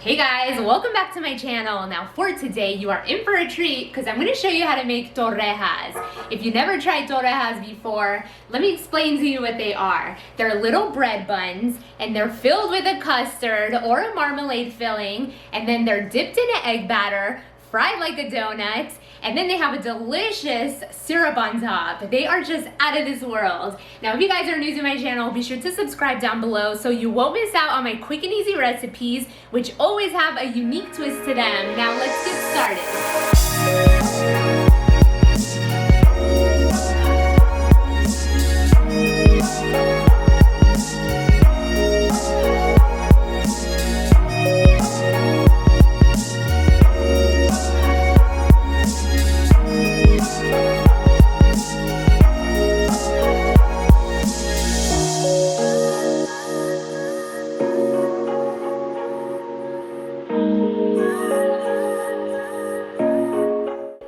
Hey guys, welcome back to my channel. Now for today, you are in for a treat because I'm going to show you how to make torrejas. If you never tried torrejas before, let me explain to you what they are. They're little bread buns and they're filled with a custard or a marmalade filling, and then they're dipped in an egg batter, fried like a donut, and then they have a delicious syrup on top. They are just out of this world. Now, if you guys are new to my channel, be sure to subscribe down below so you won't miss out on my quick and easy recipes, which always have a unique twist to them. Now, let's get started.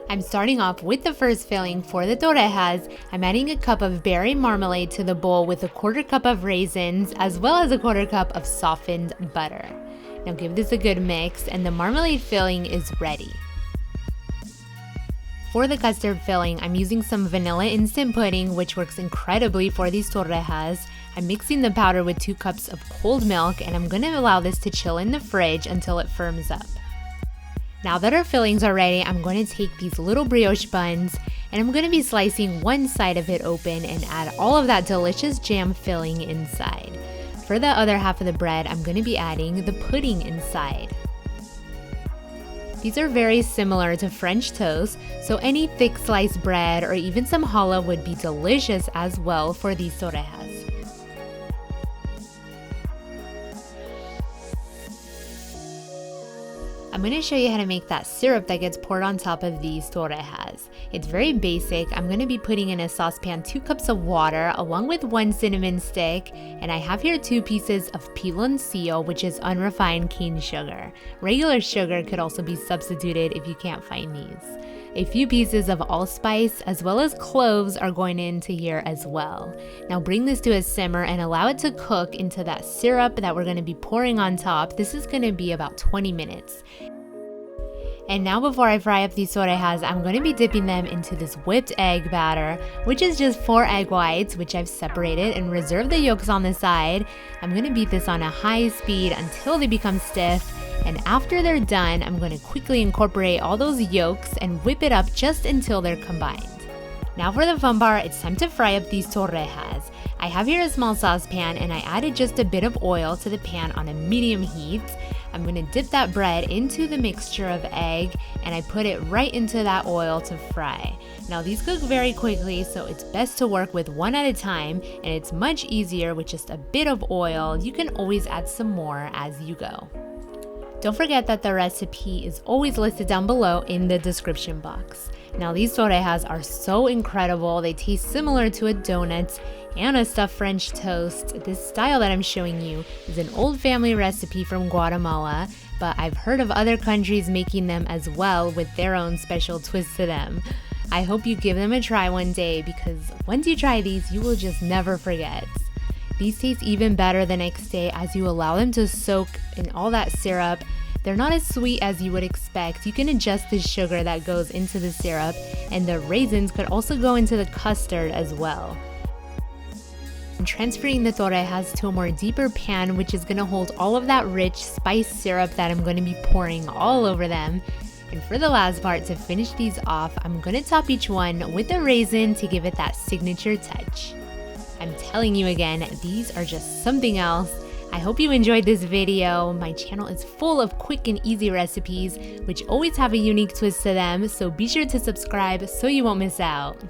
I'm starting off with the first filling for the torrejas. I'm adding a cup of berry marmalade to the bowl with a 1/4 cup of raisins as well as a 1/4 cup of softened butter. Now give this a good mix and the marmalade filling is ready. For the custard filling, I'm using some vanilla instant pudding, which works incredibly for these torrejas. I'm mixing the powder with 2 cups of cold milk, and I'm going to allow this to chill in the fridge until it firms up. Now that our fillings are ready, I'm going to take these little brioche buns and I'm going to be slicing one side of it open and add all of that delicious jam filling inside. For the other half of the bread, I'm going to be adding the pudding inside. These are very similar to French toast, so any thick sliced bread or even some challah would be delicious as well for these torrejas. I'm going to show you how to make that syrup that gets poured on top of these torrejas. It's very basic. I'm going to be putting in a saucepan 2 cups of water along with 1 cinnamon stick, and I have here 2 pieces of piloncillo, which is unrefined cane sugar. Regular sugar could also be substituted if you can't find these. A few pieces of allspice as well as cloves are going into here as well. Now bring this to a simmer and allow it to cook into that syrup that we're going to be pouring on top. This is going to be about 20 minutes. And now before I fry up these torrejas, I'm going to be dipping them into this whipped egg batter, which is just 4 egg whites, which I've separated and reserved the yolks on the side. I'm going to beat this on a high speed until they become stiff. And after they're done, I'm going to quickly incorporate all those yolks and whip it up just until they're combined. Now for the fun part, it's time to fry up these torrejas. I have here a small saucepan and I added just a bit of oil to the pan on a medium heat. I'm going to dip that bread into the mixture of egg and I put it right into that oil to fry. Now these cook very quickly, so it's best to work with one at a time, and it's much easier with just a bit of oil. You can always add some more as you go. Don't forget that the recipe is always listed down below in the description box. Now these torrejas are so incredible. They taste similar to a donut and a stuffed French toast. This style that I'm showing you is an old family recipe from Guatemala, but I've heard of other countries making them as well with their own special twist to them. I hope you give them a try one day because once you try these, you will just never forget. These taste even better the next day as you allow them to soak in all that syrup. They're not as sweet as you would expect. You can adjust the sugar that goes into the syrup, and the raisins could also go into the custard as well. I'm transferring the torrejas to a more deeper pan, which is going to hold all of that rich spice syrup that I'm going to be pouring all over them. And for the last part, to finish these off, I'm going to top each one with a raisin to give it that signature touch. I'm telling you again, these are just something else. I hope you enjoyed this video. My channel is full of quick and easy recipes, which always have a unique twist to them, so be sure to subscribe so you won't miss out.